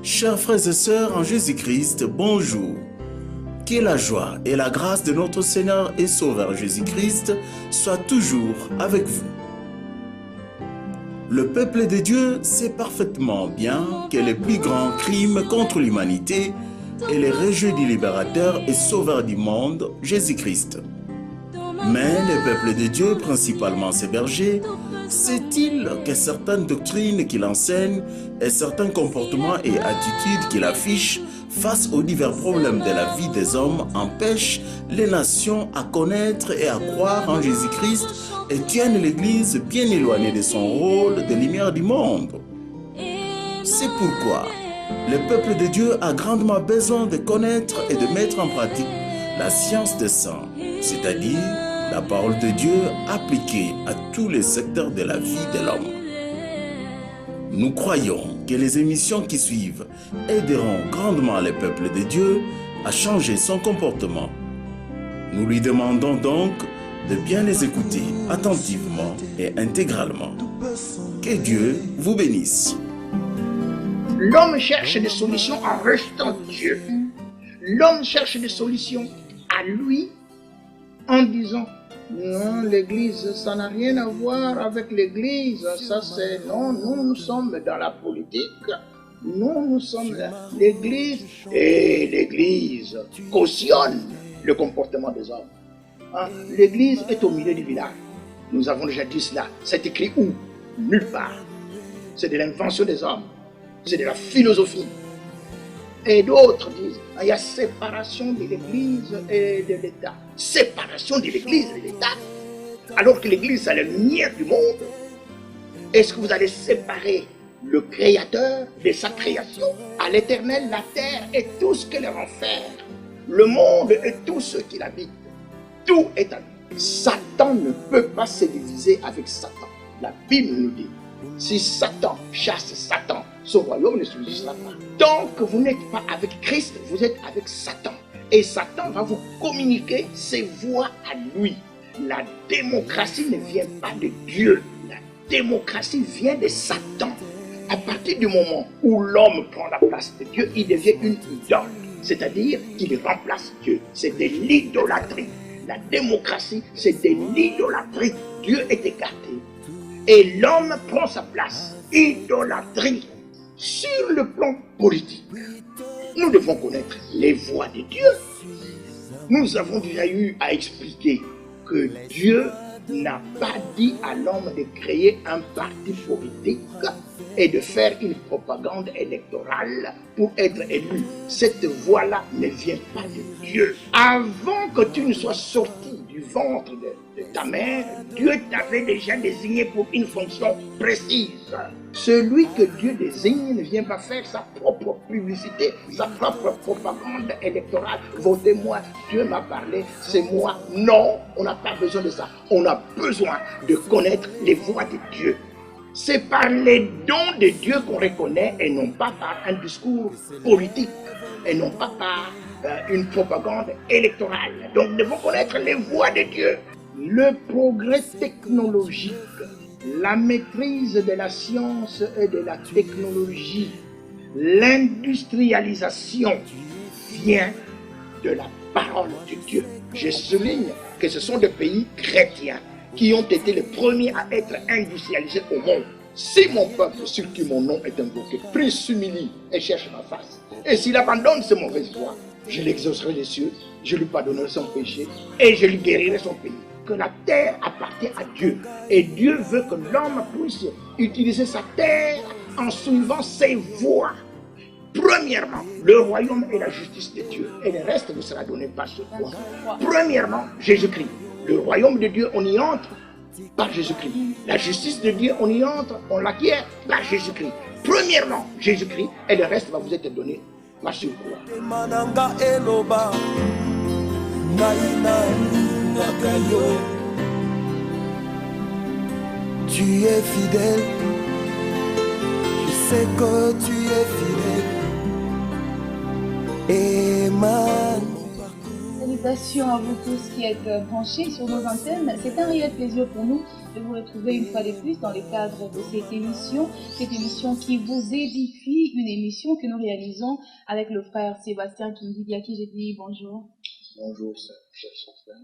Chers frères et sœurs en Jésus-Christ, bonjour. Que la joie et la grâce de notre Seigneur et Sauveur Jésus-Christ soient toujours avec vous. Le peuple de Dieu sait parfaitement bien que le plus grand crime contre l'humanité est le rejet du libérateur et sauveur du monde, Jésus-Christ. Mais le peuple de Dieu, principalement ses bergers, sait-il que certaines doctrines qu'il enseigne et certains comportements et attitudes qu'il affiche face aux divers problèmes de la vie des hommes empêchent les nations à connaître et à croire en Jésus-Christ et tiennent l'Église bien éloignée de son rôle de lumière du monde? C'est pourquoi le peuple de Dieu a grandement besoin de connaître et de mettre en pratique la science des saints, c'est-à-dire la parole de Dieu appliquée à tous les secteurs de la vie de l'homme. Nous croyons que les émissions qui suivent aideront grandement le peuple de Dieu à changer son comportement. Nous lui demandons donc de bien les écouter attentivement et intégralement. Que Dieu vous bénisse. L'homme cherche des solutions en rejetant Dieu. L'homme cherche des solutions à lui en disant non, l'église, ça n'a rien à voir avec l'église, ça c'est non, nous sommes dans la politique, nous sommes l'église, et l'église cautionne le comportement des hommes. Hein? L'église est au milieu du village. Nous avons déjà dit cela. C'est écrit où? Nulle part. C'est de l'invention des hommes, c'est de la philosophie. Et d'autres disent, il y a séparation de l'Église et de l'État. Séparation de l'Église et de l'État, alors que l'Église, c'est la lumière du monde. Est-ce que vous allez séparer le Créateur de sa création? À l'Éternel, la terre et tout ce qu'elle renferme, le monde et tous ceux qui l'habitent. Tout est à lui. Satan ne peut pas se diviser avec Satan. La Bible nous dit, si Satan chasse Satan, son royaume ne subsistera pas. Tant que vous n'êtes pas avec Christ, vous êtes avec Satan. Et Satan va vous communiquer ses voies à lui. La démocratie ne vient pas de Dieu. La démocratie vient de Satan. À partir du moment où l'homme prend la place de Dieu, il devient une idole. C'est-à-dire qu'il remplace Dieu. C'est de l'idolâtrie. La démocratie, c'est de l'idolâtrie. Dieu est écarté. Et l'homme prend sa place. Idolâtrie. Sur le plan politique, nous devons connaître les voies de Dieu. Nous avons déjà eu à expliquer que Dieu n'a pas dit à l'homme de créer un parti politique et de faire une propagande électorale pour être élu. Cette voie-là ne vient pas de Dieu. Avant que tu ne sois sorti du ventre de ta mère, Dieu t'avait déjà désigné pour une fonction précise. Celui que Dieu désigne ne vient pas faire sa propre publicité, sa propre propagande électorale. Votez-moi, Dieu m'a parlé, c'est moi. Non, on n'a pas besoin de ça. On a besoin de connaître les voies de Dieu. C'est par les dons de Dieu qu'on reconnaît et non pas par un discours politique et non pas par une propagande électorale. Donc nous devons connaître les voies de Dieu. Le progrès technologique, la maîtrise de la science et de la technologie, l'industrialisation vient de la parole de Dieu. Je souligne que ce sont des pays chrétiens qui ont été les premiers à être industrialisés au monde. Si mon peuple, sur qui mon nom est invoqué, prie, s'humilie et cherche ma face, et s'il abandonne ses mauvaises voies, je l'exaucerai des cieux, je lui pardonnerai son péché et je lui guérirai son pays. Que la terre appartient à Dieu. Et Dieu veut que l'homme puisse utiliser sa terre en suivant ses voies. Premièrement, le royaume et la justice de Dieu. Et le reste vous sera donné par ce point. Premièrement, Jésus-Christ. Le royaume de Dieu, on y entre par Jésus-Christ. La justice de Dieu, on y entre, on l'acquiert par Jésus-Christ. Premièrement, Jésus-Christ. Et le reste va vous être donné par ce point. Tu es fidèle, je sais que tu es fidèle. Et Salutations à vous tous qui êtes branchés sur nos antennes. C'est un réel plaisir pour nous de vous retrouver une fois de plus dans le cadre de cette émission qui vous édifie, une émission que nous réalisons avec le frère Sébastien Kindidi, à qui j'ai dit bonjour. Bonjour, cher frère.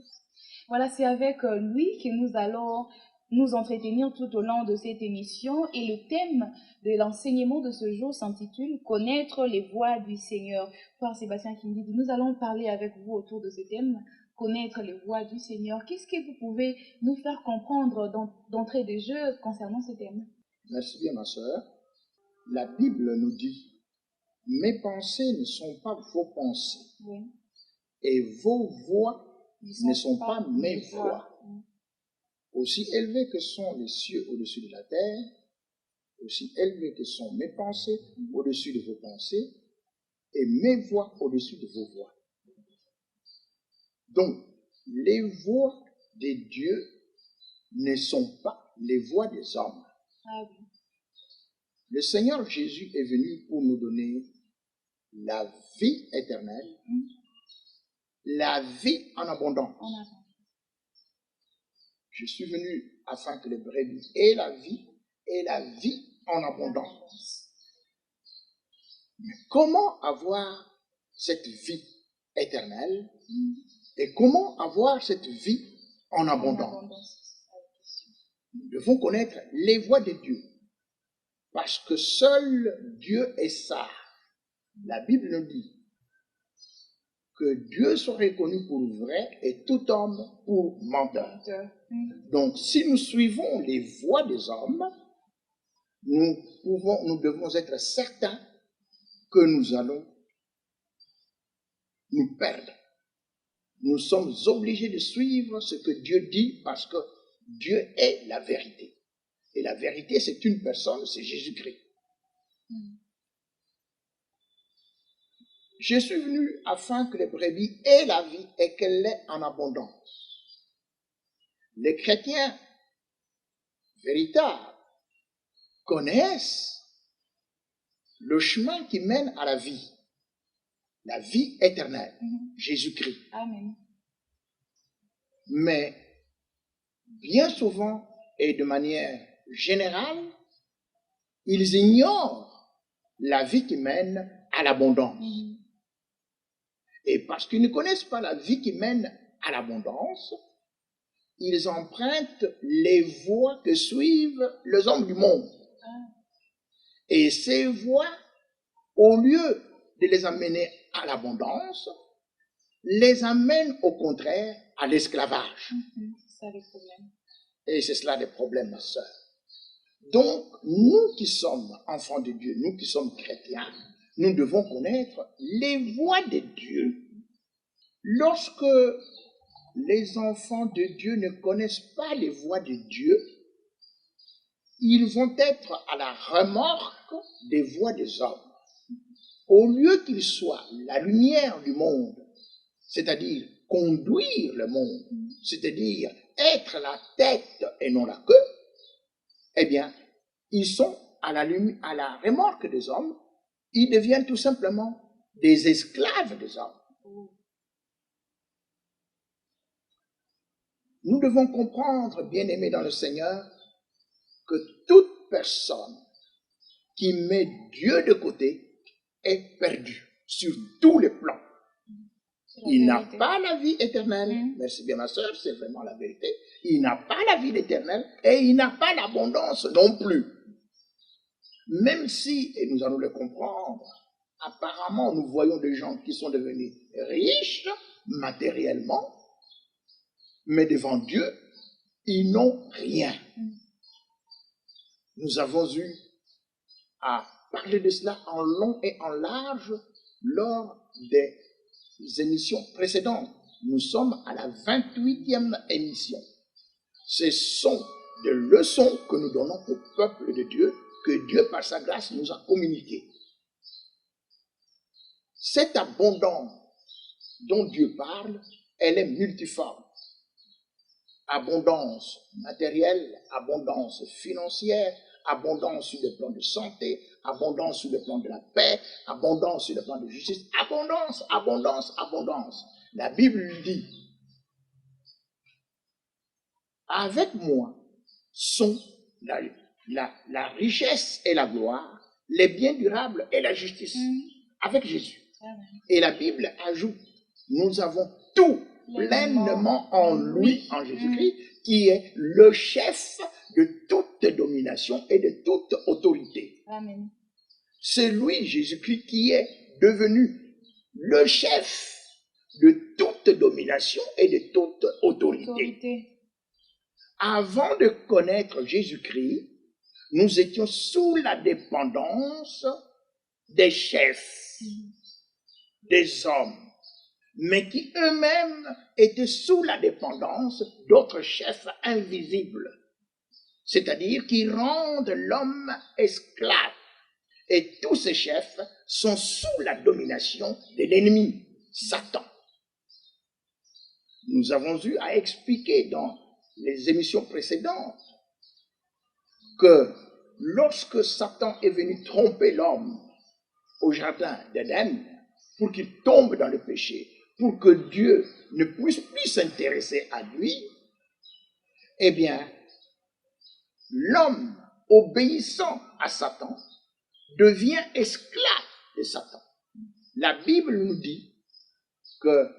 Voilà, c'est avec lui que nous allons nous entretenir tout au long de cette émission, et le thème de l'enseignement de ce jour s'intitule « Connaître les voies du Seigneur ». Frère Sébastien Kindidi, nous allons parler avec vous autour de ce thème « Connaître les voies du Seigneur ». Qu'est-ce que vous pouvez nous faire comprendre d'entrée de jeu concernant ce thème? Merci bien, ma soeur. La Bible nous dit « Mes pensées ne sont pas vos pensées, Oui. et vos voies ne sont pas mes voies. Aussi élevés que sont les cieux au-dessus de la terre, aussi élevés que sont mes pensées au-dessus de vos pensées, et mes voix au-dessus de vos voix. » Donc, les voix de Dieu ne sont pas les voix des hommes. Ah oui. Le Seigneur Jésus est venu pour nous donner la vie éternelle, la vie en abondance. Je suis venu afin que les brebis aient la vie en abondance. Mais comment avoir cette vie éternelle et comment avoir cette vie en abondance? Nous devons connaître les voies de Dieu, parce que seul Dieu est sage. La Bible nous dit que Dieu soit reconnu pour vrai et tout homme pour menteur. Donc, si nous suivons les voies des hommes, nous devons être certains que nous allons nous perdre. Nous sommes obligés de suivre ce que Dieu dit, parce que Dieu est la vérité. Et la vérité, c'est une personne, c'est Jésus-Christ. Je suis venu afin que les brebis aient la vie et qu'elle l'ait en abondance. Les chrétiens véritables connaissent le chemin qui mène à la vie éternelle, Jésus-Christ. Amen. Mais bien souvent et de manière générale, ils ignorent la vie qui mène à l'abondance. Et parce qu'ils ne connaissent pas la vie qui mène à l'abondance, ils empruntent les voies que suivent les hommes du monde. Et ces voies, au lieu de les amener à l'abondance, les amènent au contraire à l'esclavage. C'est ça le problème. Et c'est cela le problème, ma soeur. Donc, nous qui sommes enfants de Dieu, nous qui sommes chrétiens, nous devons connaître les voies de Dieu. Lorsque les enfants de Dieu ne connaissent pas les voies de Dieu, ils vont être à la remorque des voies des hommes. Au lieu qu'ils soient la lumière du monde, c'est-à-dire conduire le monde, c'est-à-dire être la tête et non la queue, eh bien, ils sont à la remorque des hommes. Ils deviennent tout simplement des esclaves des hommes. Nous devons comprendre, bien-aimés dans le Seigneur, que toute personne qui met Dieu de côté est perdue sur tous les plans. Il n'a pas la vie éternelle. Merci bien, ma soeur, c'est vraiment la vérité. Il n'a pas la vie éternelle et il n'a pas l'abondance non plus. Même si, et nous allons le comprendre, apparemment nous voyons des gens qui sont devenus riches matériellement, mais devant Dieu, ils n'ont rien. Nous avons eu à parler de cela en long et en large lors des émissions précédentes. Nous sommes à la 28e émission. Ce sont des leçons que nous donnons au peuple de Dieu, que Dieu, par sa grâce, nous a communiquées. Cette abondance dont Dieu parle, elle est multiforme. Abondance matérielle, abondance financière, abondance sur le plan de santé, abondance sur le plan de la paix, abondance sur le plan de justice, abondance, abondance, abondance. La Bible dit, avec moi sont la richesse et la gloire, les biens durables et la justice. Avec Jésus. Et la Bible ajoute, nous avons tout pleinement en lui, en Jésus-Christ, qui est le chef de toute domination et de toute autorité. Amen. C'est lui, Jésus-Christ, qui est devenu le chef de toute domination et de toute autorité. Avant de connaître Jésus-Christ, nous étions sous la dépendance des chefs, des hommes, mais qui eux-mêmes étaient sous la dépendance d'autres chefs invisibles, c'est-à-dire qui rendent l'homme esclave. Et tous ces chefs sont sous la domination de l'ennemi, Satan. Nous avons eu à expliquer dans les émissions précédentes que lorsque Satan est venu tromper l'homme au jardin d'Éden pour qu'il tombe dans le péché, pour que Dieu ne puisse plus s'intéresser à lui, eh bien, l'homme obéissant à Satan devient esclave de Satan. La Bible nous dit que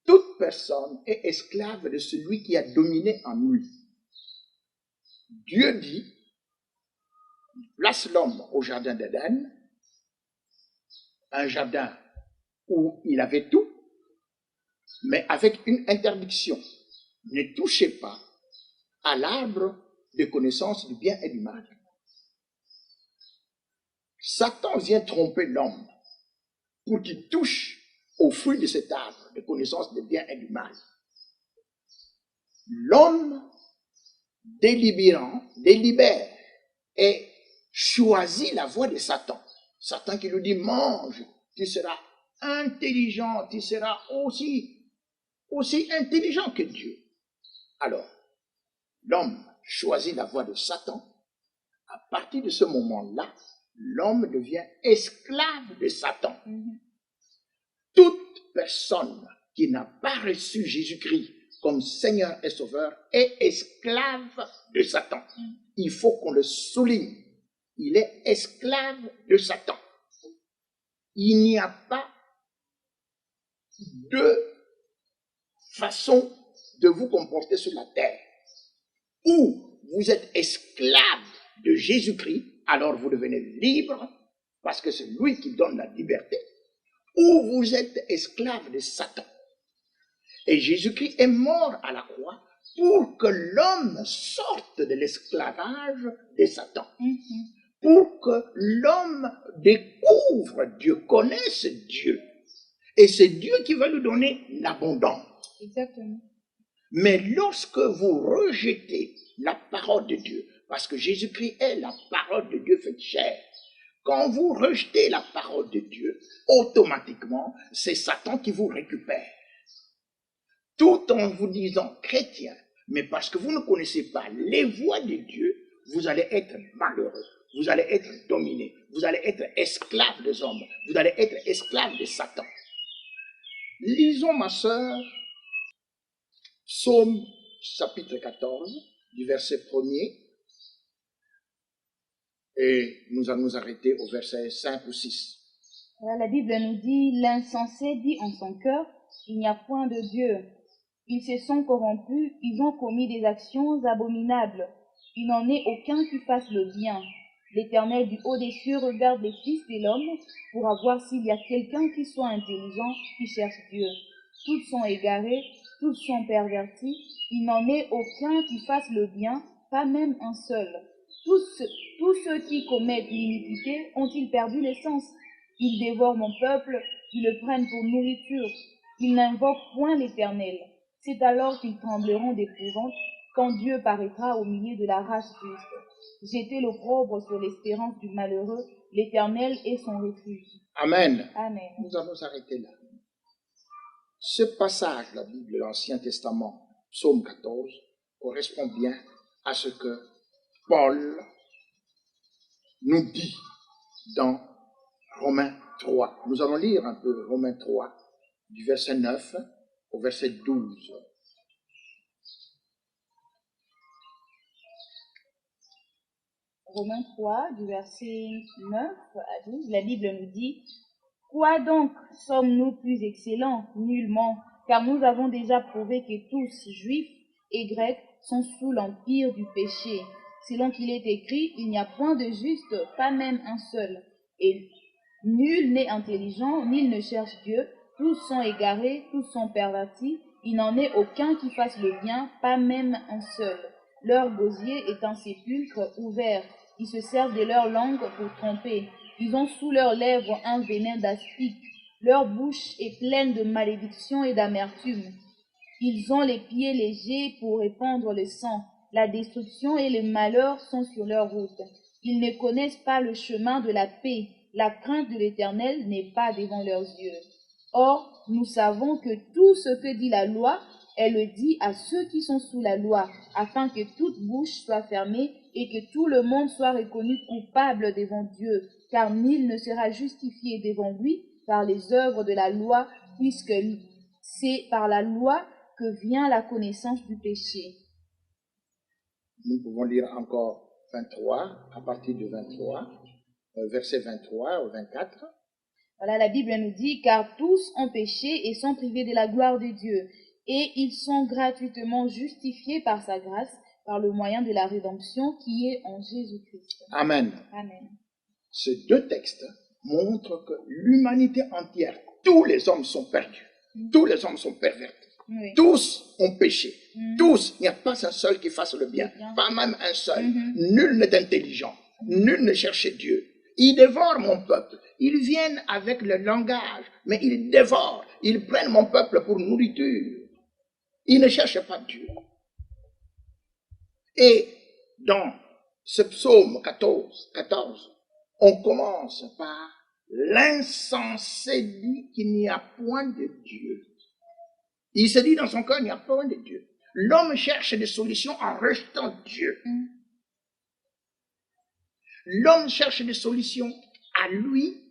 toute personne est esclave de celui qui a dominé en lui. Dieu dit, il place l'homme au jardin d'Éden, un jardin où il avait tout, mais avec une interdiction. Ne touchez pas à l'arbre de connaissance du bien et du mal. Satan vient tromper l'homme pour qu'il touche au fruit de cet arbre de connaissance du bien et du mal. L'homme délibère et choisit la voie de Satan. Satan qui lui dit, mange, tu seras intelligent, tu seras aussi intelligent que Dieu. Alors, l'homme choisit la voie de Satan. À partir de ce moment-là, l'homme devient esclave de Satan. Toute personne qui n'a pas reçu Jésus-Christ comme Seigneur et Sauveur est esclave de Satan. Il faut qu'on le souligne. Il est esclave de Satan. Il n'y a pas de façon de vous comporter sur la terre. Ou vous êtes esclave de Jésus-Christ, alors vous devenez libre, parce que c'est lui qui donne la liberté, ou vous êtes esclave de Satan. Et Jésus-Christ est mort à la croix pour que l'homme sorte de l'esclavage de Satan. Pour que l'homme découvre Dieu, connaisse Dieu. Et c'est Dieu qui va lui donner l'abondance. Exactement. Mais lorsque vous rejetez la parole de Dieu, parce que Jésus-Christ est la parole de Dieu faite chair, quand vous rejetez la parole de Dieu, automatiquement, c'est Satan qui vous récupère. Tout en vous disant chrétien, mais parce que vous ne connaissez pas les voies de Dieu, vous allez être malheureux, vous allez être dominé, vous allez être esclave des hommes, vous allez être esclave de Satan. Lisons, ma sœur, Psaume chapitre 14, du verset 1er, et nous allons nous arrêter au verset 5 ou 6. La Bible nous dit, l'insensé dit en son cœur, il n'y a point de Dieu. Ils se sont corrompus, ils ont commis des actions abominables. Il n'en est aucun qui fasse le bien. L'Éternel du haut des cieux regarde les fils de l'homme pour voir s'il y a quelqu'un qui soit intelligent, qui cherche Dieu. Tous sont égarés, tous sont pervertis. Il n'en est aucun qui fasse le bien, pas même un seul. Tous ceux qui commettent l'iniquité ont-ils perdu l'essence? Ils dévorent mon peuple, ils le prennent pour nourriture. Ils n'invoquent point l'Éternel. C'est alors qu'ils trembleront d'épouvante quand Dieu paraîtra au milieu de la race juste. Jetez l'opprobre sur l'espérance du malheureux, l'Éternel est son refuge. Amen. Amen. Nous allons arrêter là. Ce passage de la Bible de l'Ancien Testament, Psaume 14, correspond bien à ce que Paul nous dit dans Romains 3. Nous allons lire un peu Romains 3 du verset 9 au verset 12. Romains 3, du verset 9 à 12, la Bible nous dit: Quoi donc sommes-nous plus excellents? Nullement, car nous avons déjà prouvé que tous, juifs et grecs, sont sous l'empire du péché. Selon qu'il est écrit, il n'y a point de juste, pas même un seul. Et nul n'est intelligent, nul ne cherche Dieu. Tous sont égarés, tous sont pervertis. Il n'en est aucun qui fasse le bien, pas même un seul. Leur gosier est un sépulcre ouvert. Ils se servent de leur langue pour tromper. Ils ont sous leurs lèvres un venin d'aspic. Leur bouche est pleine de malédiction et d'amertume. Ils ont les pieds légers pour répandre le sang. La destruction et le malheur sont sur leur route. Ils ne connaissent pas le chemin de la paix. La crainte de l'Éternel n'est pas devant leurs yeux. Or, nous savons que tout ce que dit la loi, elle le dit à ceux qui sont sous la loi, afin que toute bouche soit fermée et que tout le monde soit reconnu coupable devant Dieu, car nul ne sera justifié devant lui par les œuvres de la loi, puisque c'est par la loi que vient la connaissance du péché. Nous pouvons lire encore 23, à partir de 23, verset 23 au 24. Voilà, la Bible nous dit: Car tous ont péché et sont privés de la gloire de Dieu, et ils sont gratuitement justifiés par sa grâce, par le moyen de la rédemption qui est en Jésus-Christ. Amen. Amen. Ces deux textes montrent que l'humanité entière, tous les hommes sont perdus, tous les hommes sont pervertis, Oui. tous ont péché, tous, il n'y a pas un seul qui fasse le bien, pas même un seul. Nul n'est intelligent, nul ne cherche Dieu. Ils dévorent mon peuple. Ils viennent avec le langage, mais ils dévorent. Ils prennent mon peuple pour nourriture. Ils ne cherchent pas Dieu. Et dans ce psaume 14, on commence par: l'insensé dit qu'il n'y a point de Dieu. Il se dit dans son cœur: il n'y a point de Dieu. L'homme cherche des solutions en rejetant Dieu. L'homme cherche des solutions à lui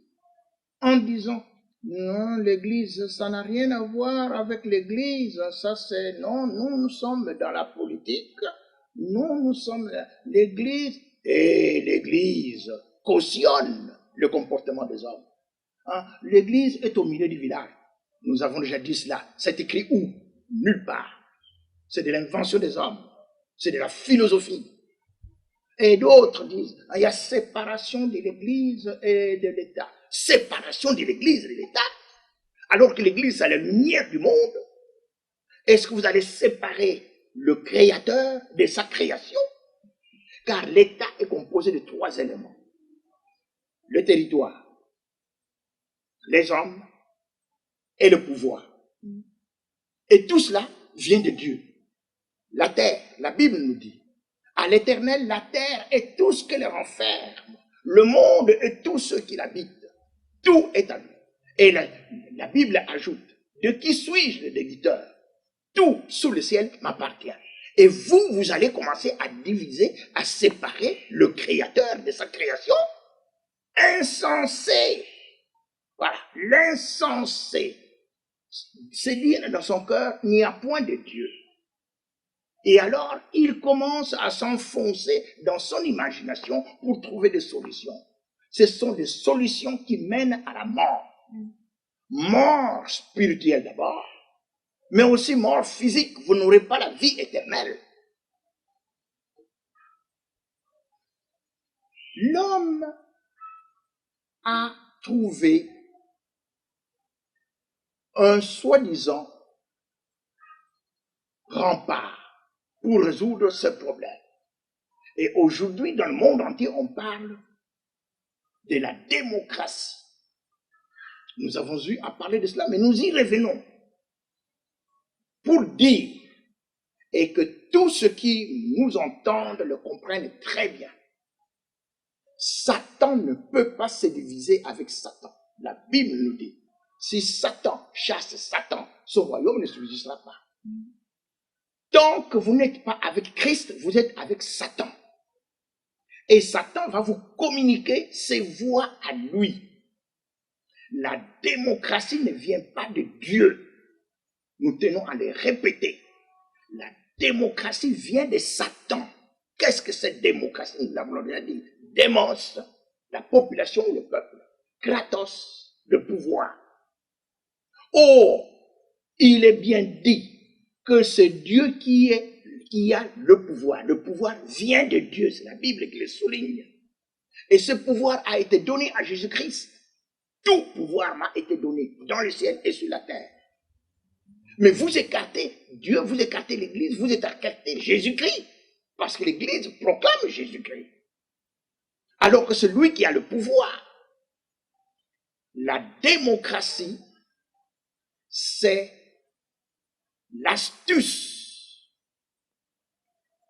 en disant: non, l'église, ça n'a rien à voir avec l'église, ça c'est, non, nous sommes dans la politique, nous sommes l'église, et l'église cautionne le comportement des hommes. Hein? L'église est au milieu du village. Nous avons déjà dit cela. C'est écrit où? Nulle part. C'est de l'invention des hommes. C'est de la philosophie. Et d'autres disent: il y a séparation de l'église et de l'État. Séparation de l'église et de l'État, alors que l'église c'est la lumière du monde. Est-ce que vous allez séparer le créateur de sa création? Car l'État est composé de 3 éléments: le territoire, les hommes et le pouvoir. Et tout cela vient de Dieu. La terre, la Bible nous dit: à l'Éternel la terre et tout ce qu'elle renferme, le monde et tous ceux qui l'habitent. Tout est à lui. Et la Bible ajoute: de qui suis-je le débiteur? Tout sous le ciel m'appartient. Et vous allez commencer à diviser, à séparer le créateur de sa création. Insensé. Voilà, l'insensé. C'est dire dans son cœur: il n'y a point de Dieu. Et alors, il commence à s'enfoncer dans son imagination pour trouver des solutions. Ce sont des solutions qui mènent à la mort. Mort spirituelle d'abord, mais aussi mort physique. Vous n'aurez pas la vie éternelle. L'homme a trouvé un soi-disant rempart pour résoudre ce problème. Et aujourd'hui, dans le monde entier, on parle de la démocratie. Nous avons eu à parler de cela, mais nous y revenons pour dire, et que tous ceux qui nous entendent le comprennent très bien: Satan ne peut pas se diviser avec Satan. La Bible nous dit: si Satan chasse Satan, son royaume ne subsistera pas. Tant que vous n'êtes pas avec Christ, vous êtes avec Satan. Et Satan va vous communiquer ses voies à lui. La démocratie ne vient pas de Dieu. Nous tenons à le répéter. La démocratie vient de Satan. Qu'est-ce que cette démocratie? Nous l'avons déjà dit. Démos, la population ou le peuple. Kratos, le pouvoir. Or, il est bien dit que c'est Dieu qui a le pouvoir. Le pouvoir vient de Dieu. C'est la Bible qui le souligne. Et ce pouvoir a été donné à Jésus-Christ. Tout pouvoir m'a été donné dans le ciel et sur la terre. Mais vous écartez Dieu, vous écartez l'Église, vous écartez Jésus-Christ. Parce que l'Église proclame Jésus-Christ. Alors que c'est lui qui a le pouvoir. La démocratie, c'est l'astuce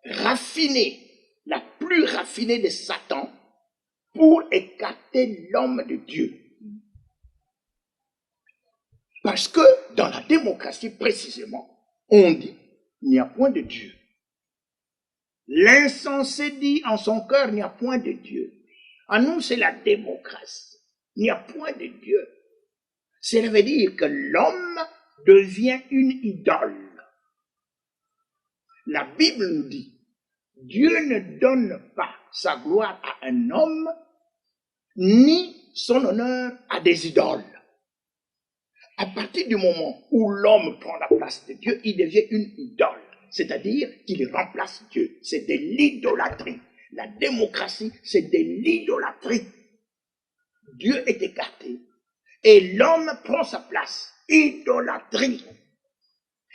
raffinée, la plus raffinée de Satan pour écarter l'homme de Dieu. Parce que dans la démocratie, précisément, on dit, il n'y a point de Dieu. L'insensé dit en son cœur, il n'y a point de Dieu. En nous, c'est la démocratie. Il n'y a point de Dieu. Cela veut dire que l'homme devient une idole. La Bible nous dit, Dieu ne donne pas sa gloire à un homme, ni son honneur à des idoles. À partir du moment où l'homme prend la place de Dieu, il devient une idole. C'est-à-dire qu'il remplace Dieu. C'est de l'idolâtrie. La démocratie, c'est de l'idolâtrie. Dieu est écarté. Et l'homme prend sa place. Idolâtrie.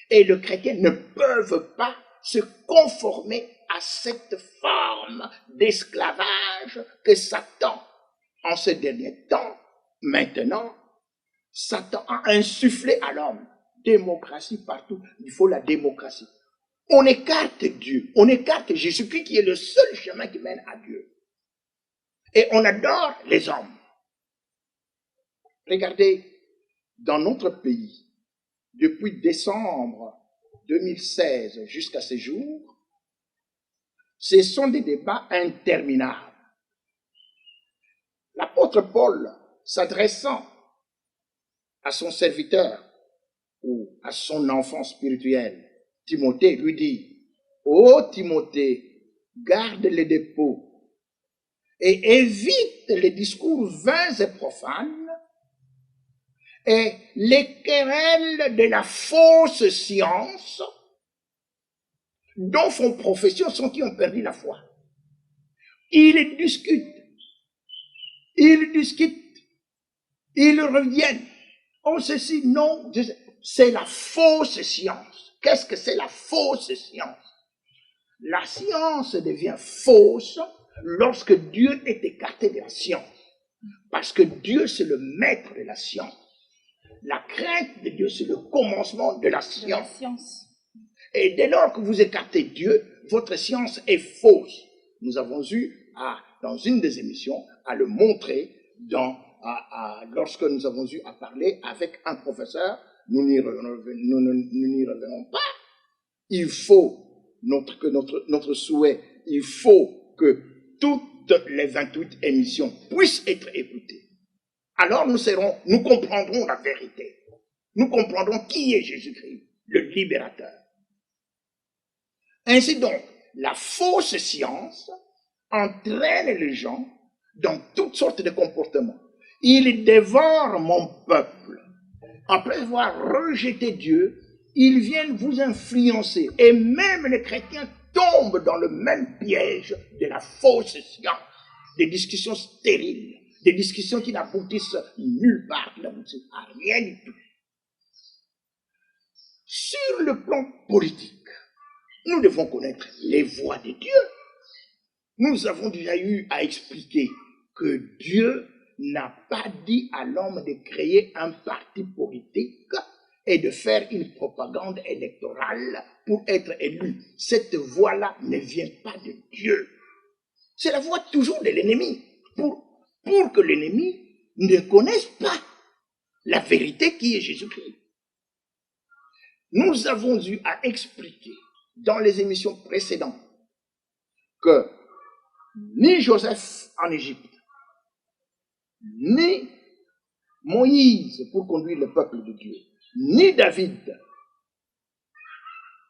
Et les chrétiens ne peuvent pas se conformer à cette forme d'esclavage que Satan, en ce dernier temps, maintenant, Satan a insufflé à l'homme. Démocratie partout, il faut la démocratie. On écarte Dieu, on écarte Jésus-Christ qui est le seul chemin qui mène à Dieu. Et on adore les hommes. Regardez, dans notre pays, depuis décembre 2016 jusqu'à ce jour, ce sont des débats interminables. L'apôtre Paul, s'adressant à son serviteur ou à son enfant spirituel, Timothée, lui dit, « Ô Timothée, garde les dépôts et évite les discours vains et profanes et les querelles de la fausse science dont font profession ceux qui ont perdu la foi. » Ils discutent, ils reviennent. Oh, ceci, non, c'est la fausse science. Qu'est-ce que c'est la fausse science? La science devient fausse lorsque Dieu est écarté de la science. Parce que Dieu, c'est le maître de la science. La crainte de Dieu, c'est le commencement de la science. Et dès lors que vous écartez Dieu, votre science est fausse. Nous avons eu, dans une des émissions, à le montrer lorsque nous avons eu à parler avec un professeur. Nous n'y revenons pas. Il faut, notre souhait, il faut que toutes les 28 émissions puissent être écoutées. Alors nous comprendrons la vérité. Nous comprendrons qui est Jésus-Christ, le libérateur. Ainsi donc, la fausse science entraîne les gens dans toutes sortes de comportements. Il dévore mon peuple. Après avoir rejeté Dieu, ils viennent vous influencer. Et même les chrétiens tombent dans le même piège de la fausse science. Des discussions stériles, des discussions qui n'aboutissent nulle part, qui n'aboutissent à rien du tout. Sur le plan politique, nous devons connaître les voies de Dieu. Nous avons déjà eu à expliquer que Dieu n'a pas dit à l'homme de créer un parti politique et de faire une propagande électorale pour être élu. Cette voie-là ne vient pas de Dieu. C'est la voie toujours de l'ennemi. Pour que l'ennemi ne connaisse pas la vérité qui est Jésus-Christ. Nous avons eu à expliquer dans les émissions précédentes que ni Joseph en Égypte, ni Moïse pour conduire le peuple de Dieu, ni David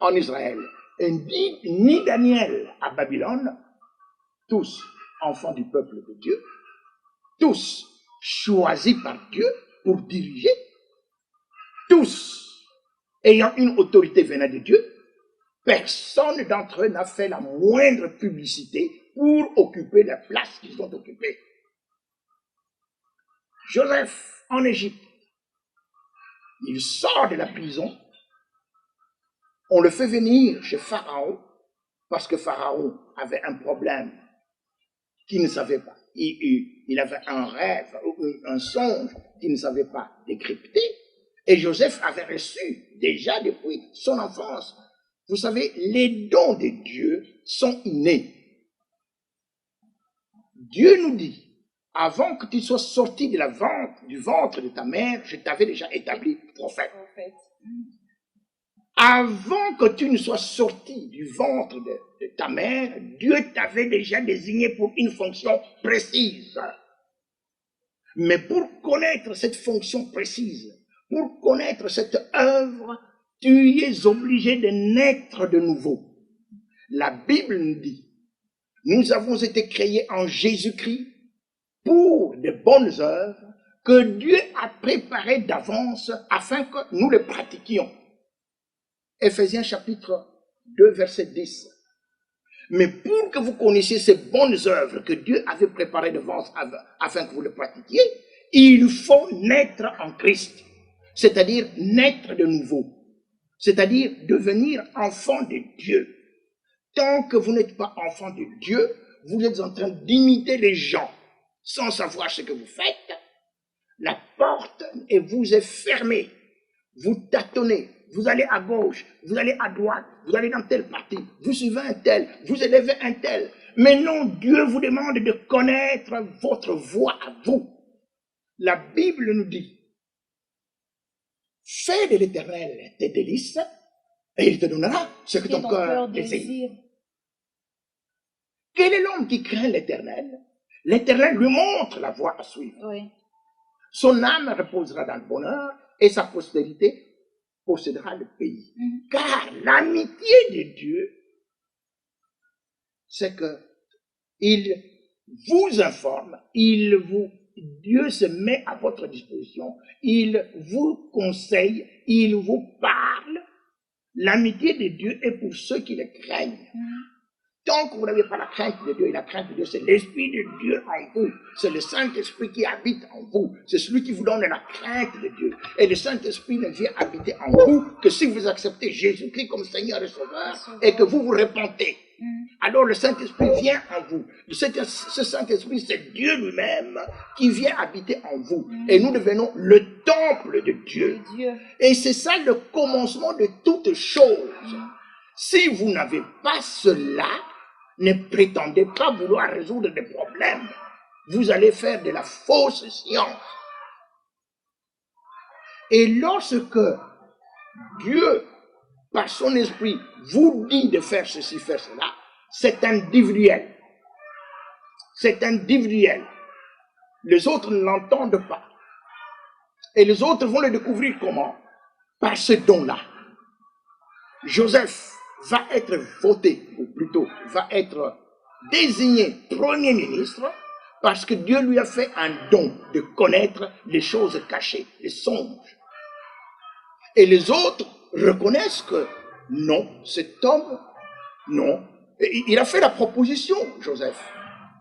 en Israël, et ni Daniel à Babylone, tous enfants du peuple de Dieu, tous choisis par Dieu pour diriger, tous ayant une autorité venant de Dieu, personne d'entre eux n'a fait la moindre publicité pour occuper la place qu'ils ont occupée. Joseph, en Égypte, il sort de la prison, on le fait venir chez Pharaon, parce que Pharaon avait un problème qu'il ne savait pas. Il avait un rêve, un songe qu'il ne savait pas décrypter, et Joseph avait reçu déjà depuis son enfance. Vous savez, les dons de Dieu sont innés. Dieu nous dit, avant que tu sois sorti du ventre de ta mère, je t'avais déjà établi prophète. Avant que tu ne sois sorti du ventre de ta mère, Dieu t'avait déjà désigné pour une fonction précise. Mais pour connaître cette fonction précise, pour connaître cette œuvre, tu es obligé de naître de nouveau. La Bible nous dit, nous avons été créés en Jésus-Christ pour de bonnes œuvres que Dieu a préparées d'avance afin que nous les pratiquions. Éphésiens chapitre 2, verset 10. Mais pour que vous connaissiez ces bonnes œuvres que Dieu avait préparées d'avance afin que vous les pratiquiez, il faut naître en Christ, c'est-à-dire naître de nouveau, c'est-à-dire devenir enfant de Dieu. Tant que vous n'êtes pas enfant de Dieu, vous êtes en train d'imiter les gens sans savoir ce que vous faites. La porte vous est fermée, vous tâtonnez. Vous allez à gauche, vous allez à droite, vous allez dans tel parti, vous suivez un tel, vous élevez un tel. Mais non, Dieu vous demande de connaître votre voie à vous. La Bible nous dit, fais de l'Éternel tes délices, et il te donnera ce que ton cœur désire. Quel est l'homme qui craint l'Éternel? L'Éternel lui montre la voie à suivre. Oui. Son âme reposera dans le bonheur, et sa postérité possédera le pays. Car l'amitié de Dieu, c'est que il vous informe, Dieu se met à votre disposition, il vous conseille, il vous parle. L'amitié de Dieu est pour ceux qui le craignent. Tant que vous n'avez pas la crainte de Dieu, et la crainte de Dieu, c'est l'Esprit de Dieu en vous. C'est le Saint-Esprit qui habite en vous. C'est celui qui vous donne la crainte de Dieu. Et le Saint-Esprit ne vient habiter en vous que si vous acceptez Jésus-Christ comme Seigneur et Sauveur et que vous vous repentez. Alors le Saint-Esprit vient en vous. Ce Saint-Esprit, c'est Dieu lui-même qui vient habiter en vous. Et nous devenons le temple de Dieu. Et c'est ça le commencement de toutes choses. Si vous n'avez pas cela, ne prétendez pas vouloir résoudre des problèmes. Vous allez faire de la fausse science. Et lorsque Dieu, par son esprit, vous dit de faire ceci, faire cela, c'est individuel. C'est individuel. Les autres ne l'entendent pas. Et les autres vont le découvrir comment? Par ce don-là. Joseph va être voté, ou plutôt va être désigné Premier ministre parce que Dieu lui a fait un don de connaître les choses cachées, les songes. Et les autres reconnaissent que non, cet homme, non. Et il a fait la proposition, Joseph.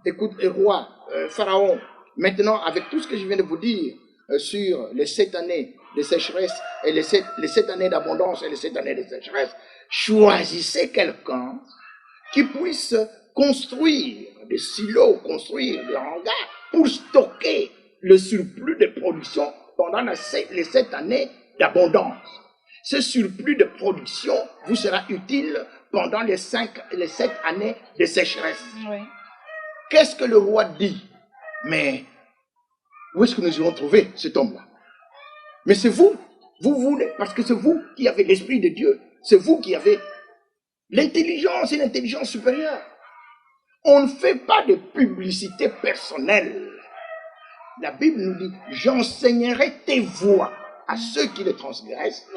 Écoute, roi, Pharaon, maintenant avec tout ce que je viens de vous dire sur les 7 années de sécheresse et les 7 années d'abondance et les 7 années de sécheresse, choisissez quelqu'un qui puisse construire des silos, construire des hangars pour stocker le surplus de production pendant les 7 années d'abondance. Ce surplus de production vous sera utile pendant les 7 années de sécheresse. Oui. Qu'est-ce que le roi dit? Mais où est-ce que nous irons trouver cet homme-là? Mais c'est vous voulez, parce que c'est vous qui avez l'Esprit de Dieu. C'est vous qui avez l'intelligence et l'intelligence supérieure. On ne fait pas de publicité personnelle. La Bible nous dit, j'enseignerai tes voies à ceux qui les transgressent,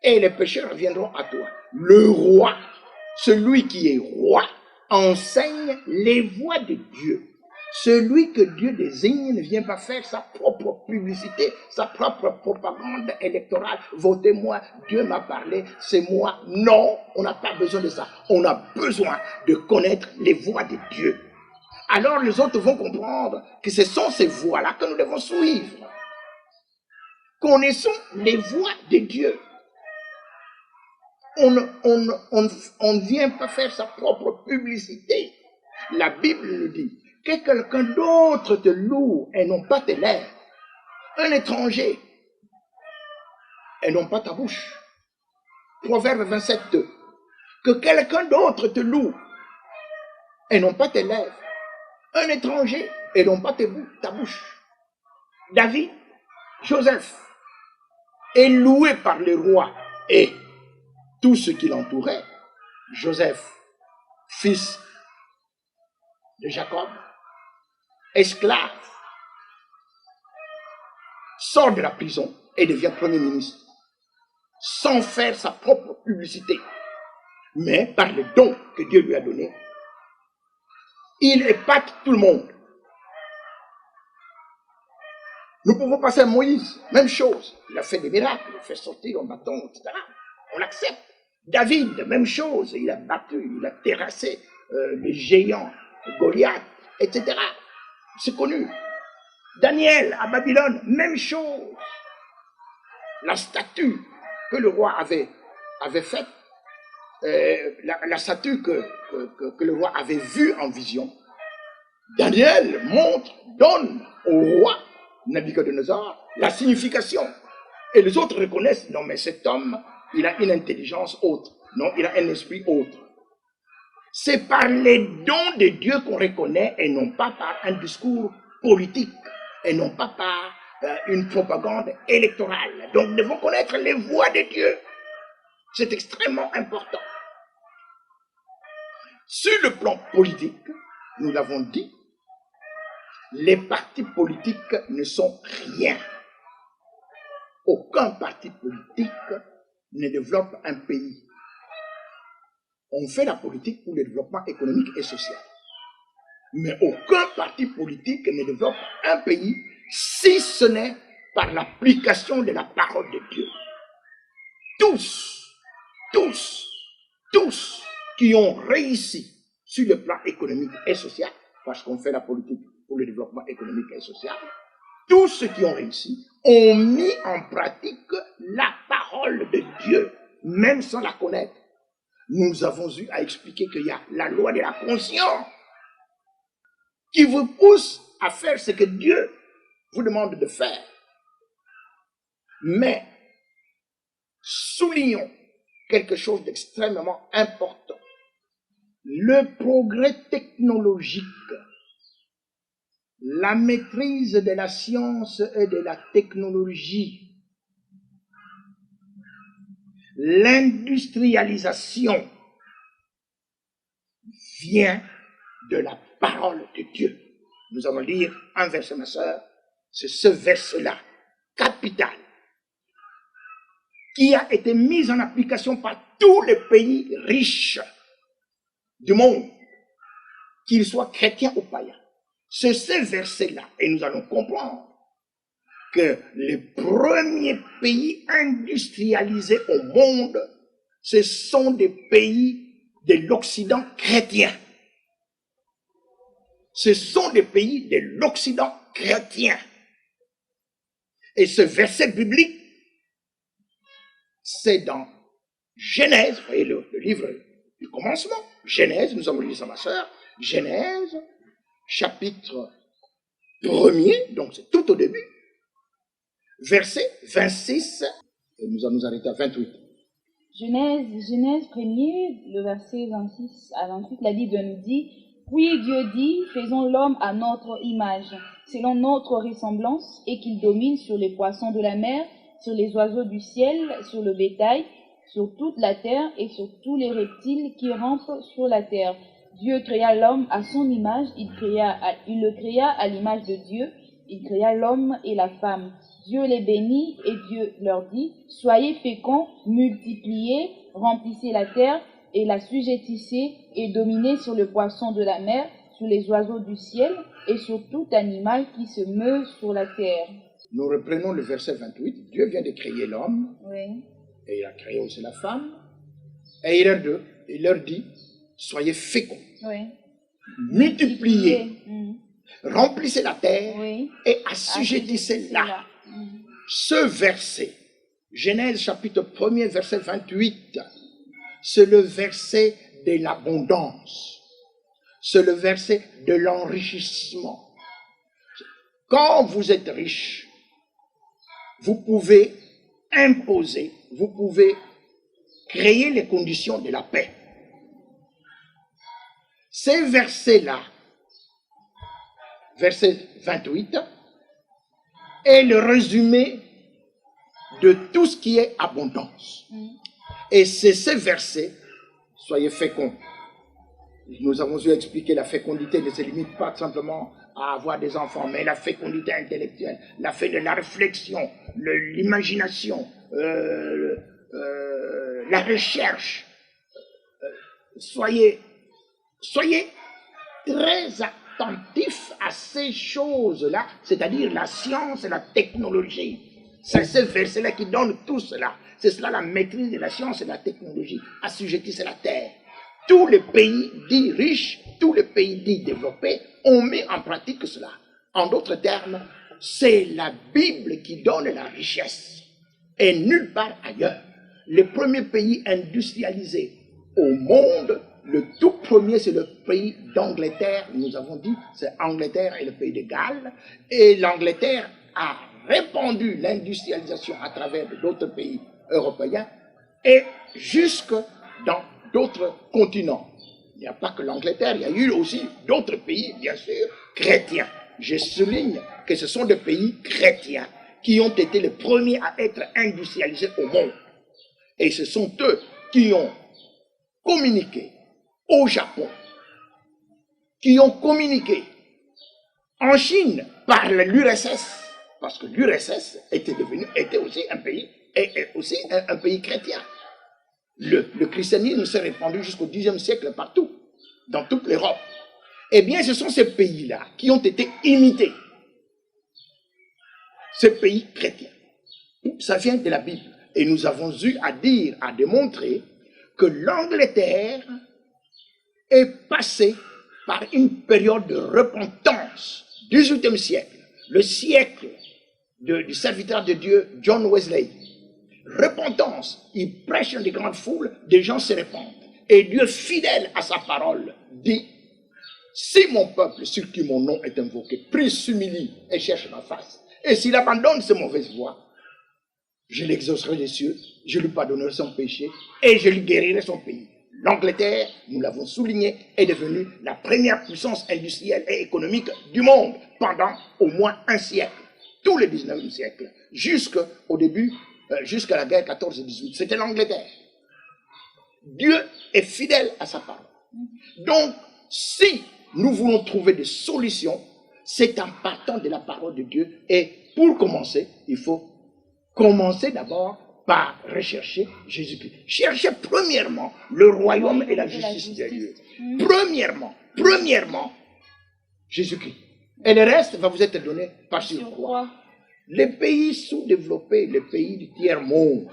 et les pécheurs reviendront à toi. Le roi, celui qui est roi, enseigne les voies de Dieu. Celui que Dieu désigne ne vient pas faire sa propre publicité, sa propre propagande électorale. Votez-moi, Dieu m'a parlé, c'est moi. Non, on n'a pas besoin de ça. On a besoin de connaître les voies de Dieu. Alors les autres vont comprendre que ce sont ces voies-là que nous devons suivre. Connaissons les voies de Dieu. On ne vient pas faire sa propre publicité. La Bible nous dit que quelqu'un d'autre te loue et non pas tes lèvres. Un étranger et non pas ta bouche. Proverbe 27:2. Que quelqu'un d'autre te loue et non pas tes lèvres. Un étranger et non pas ta bouche. David, Joseph est loué par les rois et tout ce qui l'entourait. Joseph, fils de Jacob, esclave, sort de la prison et devient premier ministre, sans faire sa propre publicité, mais par le don que Dieu lui a donné. Il épate tout le monde. Nous pouvons passer à Moïse, même chose. Il a fait des miracles, il a fait sortir un bâton, etc. On l'accepte. David, même chose. Il a battu, il a terrassé les géants, Goliath, etc. C'est connu. Daniel, à Babylone, même chose. La statue que le roi avait faite, la statue que le roi avait vue en vision, Daniel donne au roi Nabuchodonosor la signification. Et les autres reconnaissent, non mais cet homme, il a une intelligence autre, non, il a un esprit autre. C'est par les dons de Dieu qu'on reconnaît et non pas par un discours politique et non pas par une propagande électorale. Donc nous devons connaître les voies de Dieu. C'est extrêmement important. Sur le plan politique, nous l'avons dit, les partis politiques ne sont rien. Aucun parti politique ne développe un pays. On fait la politique pour le développement économique et social. Mais aucun parti politique ne développe un pays si ce n'est par l'application de la parole de Dieu. Tous qui ont réussi sur le plan économique et social, parce qu'on fait la politique pour le développement économique et social, tous ceux qui ont réussi ont mis en pratique la parole de Dieu, même sans la connaître. Nous avons eu à expliquer qu'il y a la loi de la conscience qui vous pousse à faire ce que Dieu vous demande de faire. Mais soulignons quelque chose d'extrêmement important. Le progrès technologique, la maîtrise de la science et de la technologie, l'industrialisation vient de la parole de Dieu. Nous allons lire un verset, ma sœur, c'est ce verset-là, capital, qui a été mis en application par tous les pays riches du monde, qu'ils soient chrétiens ou païens. C'est ce verset-là, et nous allons comprendre que les premiers pays industrialisés au monde, ce sont des pays de l'Occident chrétien. Ce sont des pays de l'Occident chrétien. Et ce verset biblique, c'est dans Genèse, vous voyez le livre du commencement, Genèse, nous avons lu ça, ma sœur, Genèse, chapitre 1er, donc c'est tout au début, verset 26, et nous allons nous arrêter à 28. Genèse 1er, le verset 26 à 28, la Bible nous dit, « Puis Dieu dit, faisons l'homme à notre image, selon notre ressemblance, et qu'il domine sur les poissons de la mer, sur les oiseaux du ciel, sur le bétail, sur toute la terre et sur tous les reptiles qui rampent sur la terre. Dieu créa l'homme à son image, il le créa à l'image de Dieu, il créa l'homme et la femme. Dieu les bénit et Dieu leur dit, soyez féconds, multipliez, remplissez la terre et la sujettissez et dominez sur le poisson de la mer, sur les oiseaux du ciel et sur tout animal qui se meut sur la terre. Nous reprenons le verset 28. Dieu vient de créer l'homme. Oui. Et il a créé aussi la femme. Et il leur dit, soyez féconds, Oui. multipliez, Mm. remplissez la terre Oui. et assujettissez-la. Ce verset, Genèse chapitre 1er, verset 28, c'est le verset de l'abondance. C'est le verset de l'enrichissement. Quand vous êtes riche, vous pouvez imposer, vous pouvez créer les conditions de la paix. Ces versets-là, verset 28, est le résumé de tout ce qui est abondance. Et c'est ces versets, soyez féconds. Nous avons dû expliquer la fécondité ne se limite pas simplement à avoir des enfants, mais la fécondité intellectuelle, la réflexion, l'imagination, la recherche. Soyez très attentifs à ces choses-là, c'est-à-dire la science et la technologie. C'est ce verset-là qui donne tout cela. C'est cela la maîtrise de la science et de la technologie. Assujettissez la terre. Tous les pays dits riches, tous les pays dits développés ont mis en pratique cela. En d'autres termes, c'est la Bible qui donne la richesse et nulle part ailleurs. Les premiers pays industrialisés au monde, le tout premier, c'est le pays d'Angleterre. Nous avons dit, c'est Angleterre et le pays de Galles. Et l'Angleterre a répandu l'industrialisation à travers d'autres pays européens et jusque dans d'autres continents. Il n'y a pas que l'Angleterre, il y a eu aussi d'autres pays, bien sûr, chrétiens. Je souligne que ce sont des pays chrétiens qui ont été les premiers à être industrialisés au monde. Et ce sont eux qui ont communiqué au Japon, qui ont communiqué en Chine par l'URSS, parce que l'URSS était aussi un pays, et aussi un pays chrétien. Le christianisme s'est répandu jusqu'au Xe siècle partout, dans toute l'Europe. Eh bien, ce sont ces pays-là qui ont été imités. Ces pays chrétiens. Ça vient de la Bible. Et nous avons eu à dire, à démontrer que l'Angleterre est passée par une période de repentance. 18e siècle, le siècle du serviteur de Dieu, John Wesley. Repentance, il prêche dans des grandes foules, des gens se répandent. Et Dieu, fidèle à sa parole, dit, si mon peuple sur qui mon nom est invoqué, prie, s'humilie et cherche ma face, et s'il abandonne ses mauvaises voies, je l'exaucerai des cieux, je lui pardonnerai son péché et je lui guérirai son pays. L'Angleterre, nous l'avons souligné, est devenue la première puissance industrielle et économique du monde pendant au moins un siècle, tout le 19e siècle, jusqu'au début, jusqu'à la guerre 14-18. C'était l'Angleterre. Dieu est fidèle à sa parole. Donc, si nous voulons trouver des solutions, c'est en partant de la parole de Dieu. Et pour commencer, il faut commencer d'abord par rechercher Jésus-Christ. Cherchez premièrement le royaume et la justice de Dieu. Premièrement, Jésus-Christ. Et le reste va vous être donné par surcroît. Les pays sous-développés, les pays du tiers-monde,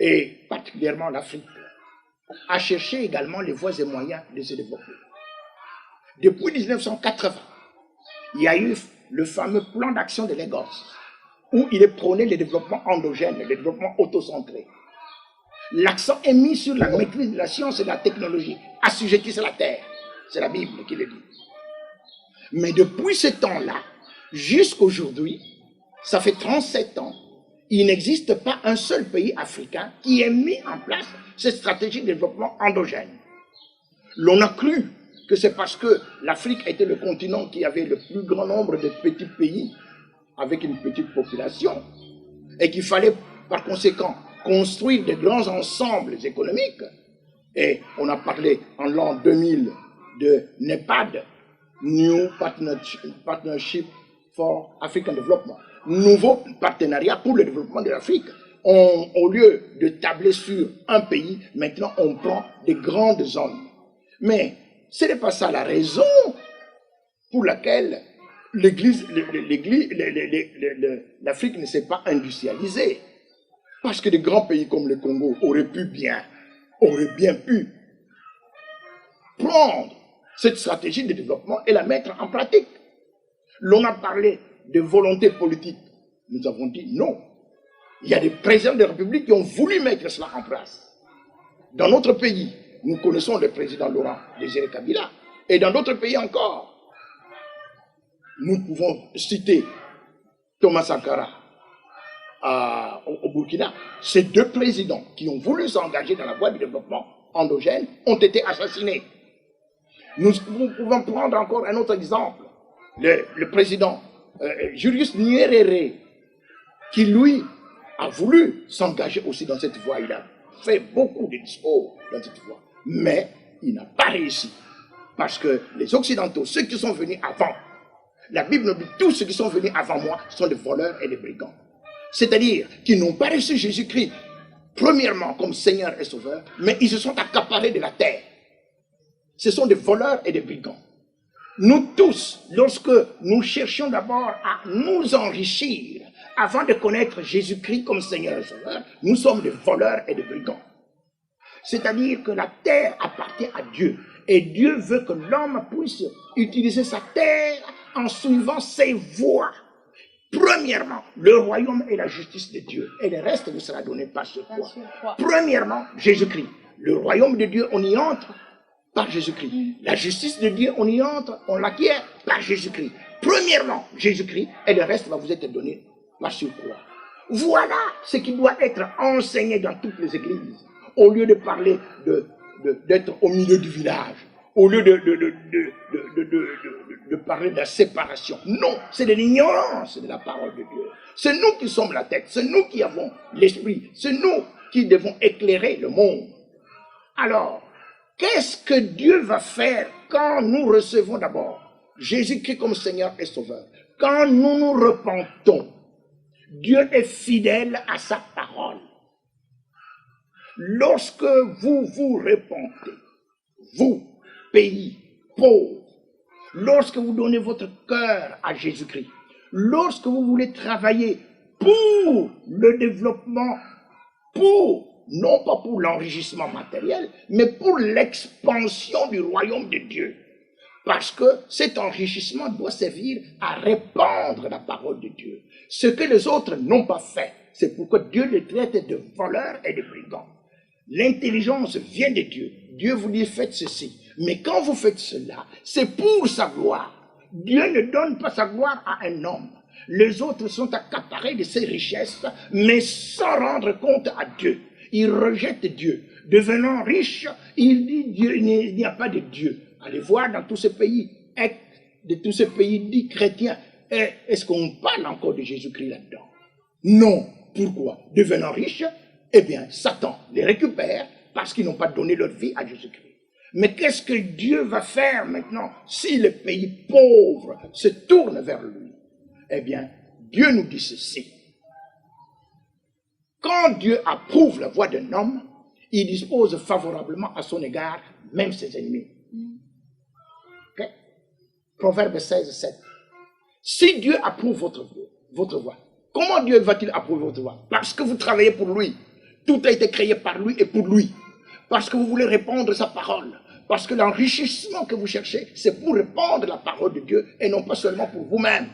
et particulièrement l'Afrique, a cherché également les voies et moyens de se développer. Depuis 1980, il y a eu le fameux plan d'action de Lagos, où il est prôné le développement endogène, le développement autocentré. L'accent est mis sur la maîtrise de la science et de la technologie, assujettissent à la terre. C'est la Bible qui le dit. Mais depuis ce temps-là, jusqu'à aujourd'hui, ça fait 37 ans, il n'existe pas un seul pays africain qui ait mis en place cette stratégie de développement endogène. L'on a cru que c'est parce que l'Afrique était le continent qui avait le plus grand nombre de petits pays avec une petite population et qu'il fallait par conséquent construire de grands ensembles économiques. Et on a parlé en l'an 2000 de NEPAD, New Partnership for African Development. Nouveau partenariat pour le développement de l'Afrique. Au lieu de tabler sur un pays, maintenant on prend des grandes zones. Mais ce n'est pas ça la raison pour laquelle l'Afrique ne s'est pas industrialisée. Parce que des grands pays comme le Congo auraient bien pu prendre cette stratégie de développement et la mettre en pratique. L'on a parlé de volonté politique. Nous avons dit non. Il y a des présidents de la République qui ont voulu mettre cela en place. Dans notre pays, nous connaissons le président Laurent Désiré Kabila. Et dans d'autres pays encore, nous pouvons citer Thomas Sankara au Burkina. Ces deux présidents qui ont voulu s'engager dans la voie du développement endogène ont été assassinés. Nous pouvons prendre encore un autre exemple. Le président Julius Nyerere, qui lui a voulu s'engager aussi dans cette voie. Il a fait beaucoup de discours dans cette voie. Mais il n'a pas réussi. Parce que les Occidentaux, ceux qui sont venus avant, la Bible nous dit tous ceux qui sont venus avant moi sont des voleurs et des brigands. C'est-à-dire qu'ils n'ont pas reçu Jésus-Christ, premièrement comme Seigneur et Sauveur, mais ils se sont accaparés de la terre. Ce sont des voleurs et des brigands. Nous tous, lorsque nous cherchions d'abord à nous enrichir, avant de connaître Jésus-Christ comme Seigneur et Sauveur, nous sommes des voleurs et des brigands. C'est-à-dire que la terre appartient à Dieu. Et Dieu veut que l'homme puisse utiliser sa terre en suivant ses voies. Premièrement, le royaume et la justice de Dieu. Et le reste vous sera donné par ce quoi. Premièrement, Jésus-Christ. Le royaume de Dieu, on y entre par Jésus-Christ. La justice de Dieu, on y entre, on l'acquiert par Jésus-Christ. Premièrement, Jésus-Christ. Et le reste va vous être donné par ce quoi. Voilà ce qui doit être enseigné dans toutes les églises. Au lieu de parler d'être au milieu du village, au lieu de parler de la séparation. Non, c'est de l'ignorance de la parole de Dieu. C'est nous qui sommes la tête, c'est nous qui avons l'esprit, c'est nous qui devons éclairer le monde. Alors, qu'est-ce que Dieu va faire quand nous recevons d'abord Jésus-Christ comme Seigneur et Sauveur? Quand nous nous repentons, Dieu est fidèle à sa parole. Lorsque vous vous repentez, vous, pays pauvre, lorsque vous donnez votre cœur à Jésus-Christ, lorsque vous voulez travailler pour le développement, non pas pour l'enrichissement matériel, mais pour l'expansion du royaume de Dieu. Parce que cet enrichissement doit servir à répandre la parole de Dieu. Ce que les autres n'ont pas fait, c'est pourquoi Dieu les traite de voleurs et de brigands. L'intelligence vient de Dieu. Dieu vous dit faites ceci. Mais quand vous faites cela, c'est pour sa gloire. Dieu ne donne pas sa gloire à un homme. Les autres sont accaparés de ses richesses, mais sans rendre compte à Dieu. Ils rejettent Dieu. Devenant riches, il dit Dieu, il n'y a pas de Dieu. Allez voir dans tous ces pays, de tous ces pays dits chrétiens, est-ce qu'on parle encore de Jésus-Christ là-dedans? Non. Pourquoi? Devenant riches, eh bien, Satan les récupère parce qu'ils n'ont pas donné leur vie à Jésus-Christ. Mais qu'est-ce que Dieu va faire maintenant si les pays pauvres se tournent vers lui? Eh bien, Dieu nous dit ceci. Quand Dieu approuve la voie d'un homme, il dispose favorablement à son égard même ses ennemis. Okay? Proverbe 16, 7. Si Dieu approuve votre voie, comment Dieu va-t-il approuver votre voie? Parce que vous travaillez pour lui. Tout a été créé par lui et pour lui. Parce que vous voulez répandre sa parole. Parce que l'enrichissement que vous cherchez, c'est pour répandre la parole de Dieu et non pas seulement pour vous-même.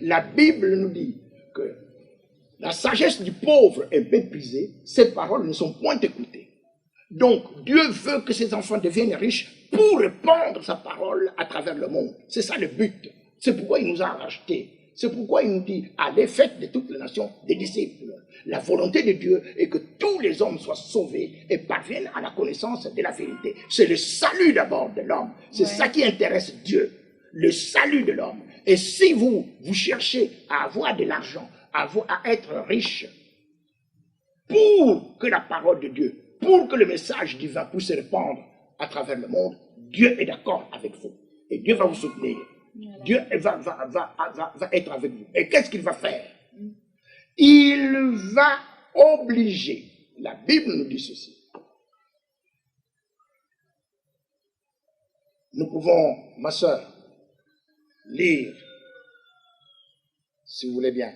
La Bible nous dit que la sagesse du pauvre est méprisée, ses paroles ne sont point écoutées. Donc, Dieu veut que ses enfants deviennent riches pour répandre sa parole à travers le monde. C'est ça le but. C'est pourquoi il nous a rachetés. C'est pourquoi il nous dit, allez, faites de toutes les nations des disciples. La volonté de Dieu est que tous les hommes soient sauvés et parviennent à la connaissance de la vérité. C'est le salut d'abord de l'homme. C'est ça qui intéresse Dieu. Le salut de l'homme. Et si vous cherchez à avoir de l'argent, à être riche, pour que la parole de Dieu, pour que le message divin puisse se répandre à travers le monde, Dieu est d'accord avec vous. Et Dieu va vous soutenir. Voilà. Dieu va être avec vous. Et qu'est-ce qu'il va faire? Il va obliger. La Bible nous dit ceci. Nous pouvons, ma soeur, lire, si vous voulez bien,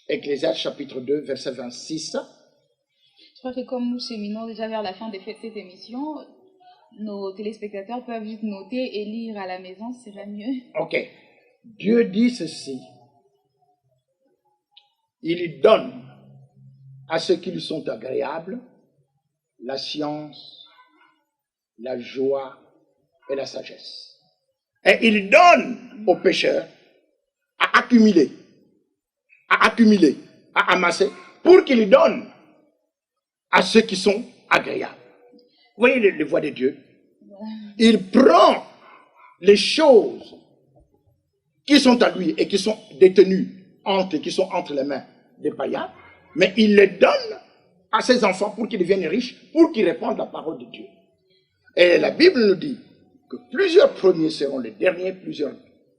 Ecclésiaste chapitre 2, verset 26. Je crois que comme nous cheminons déjà vers la fin de cette émission, nos téléspectateurs peuvent juste noter et lire à la maison, ce serait mieux. Ok. Dieu dit ceci. Il donne à ceux qui lui sont agréables la science, la joie et la sagesse. Et il donne aux pécheurs à accumuler, à amasser, pour qu'il donne à ceux qui sont agréables. Vous voyez les voies de Dieu? Il prend les choses qui sont à lui et qui sont détenues qui sont entre les mains des païens, mais il les donne à ses enfants pour qu'ils deviennent riches, pour qu'ils répandent la parole de Dieu. Et la Bible nous dit que plusieurs premiers seront les derniers, plusieurs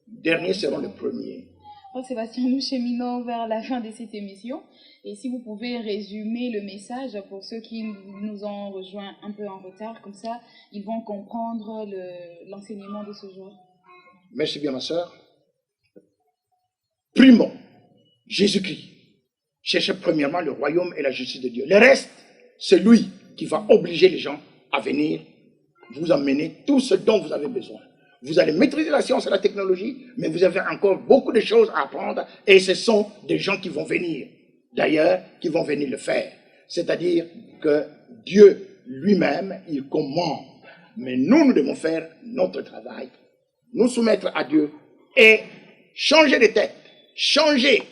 derniers seront les premiers. Frère Sébastien, nous cheminons vers la fin de cette émission. Et si vous pouvez résumer le message pour ceux qui nous ont rejoints un peu en retard, comme ça, ils vont comprendre l'enseignement de ce jour. Merci bien, ma soeur. Primo, Jésus-Christ. Cherchez premièrement le royaume et la justice de Dieu. Le reste, c'est lui qui va obliger les gens à venir vous emmener tout ce dont vous avez besoin. Vous allez maîtriser la science et la technologie, mais vous avez encore beaucoup de choses à apprendre et ce sont des gens qui vont venir, d'ailleurs, qui vont venir le faire. C'est-à-dire que Dieu lui-même, il commande. Mais nous devons faire notre travail, nous soumettre à Dieu et changer de tête, changer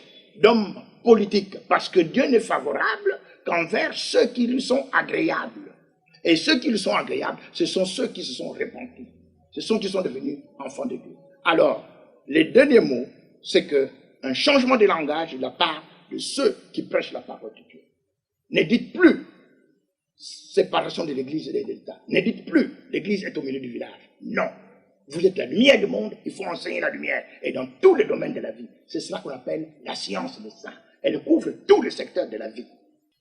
d'homme politique, parce que Dieu n'est favorable qu'envers ceux qui lui sont agréables. Et ceux qui lui sont agréables, ce sont ceux qui se sont repentis. Ce sont ceux qui sont devenus enfants de Dieu. Alors, les derniers mots, c'est qu'un changement de langage de la part de ceux qui prêchent la parole de Dieu. Ne dites plus séparation de l'Église et de l'État. Ne dites plus l'Église est au milieu du village. Non. Vous êtes la lumière du monde, il faut enseigner la lumière. Et dans tous les domaines de la vie. C'est cela qu'on appelle la science des saints. Elle couvre tous les secteurs de la vie.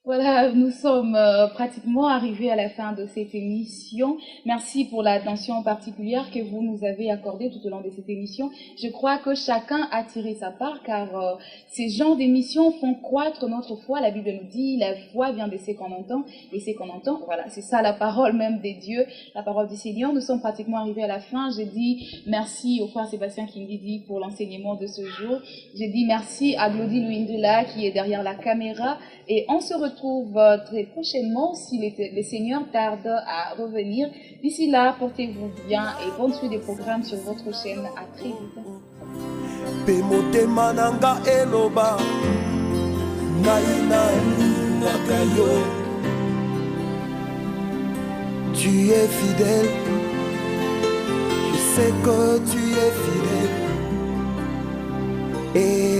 Voilà, nous sommes pratiquement arrivés à la fin de cette émission. Merci pour l'attention particulière que vous nous avez accordée tout au long de cette émission. Je crois que chacun a tiré sa part car ces genres d'émissions font croître notre foi. La Bible nous dit, la foi vient de ce qu'on entend et ce qu'on entend. Voilà, c'est ça la parole même des dieux, la parole du Seigneur. Nous sommes pratiquement arrivés à la fin. Je dis merci au frère Sébastien Kindidi pour l'enseignement de ce jour. Je dis merci à Glody Louindela qui est derrière la caméra et on se retrouve très prochainement si le Seigneur tarde à revenir. D'ici là, portez-vous bien et bonne suite des programmes sur votre chaîne. À très vite. Tu es fidèle, je sais que tu es fidèle. Et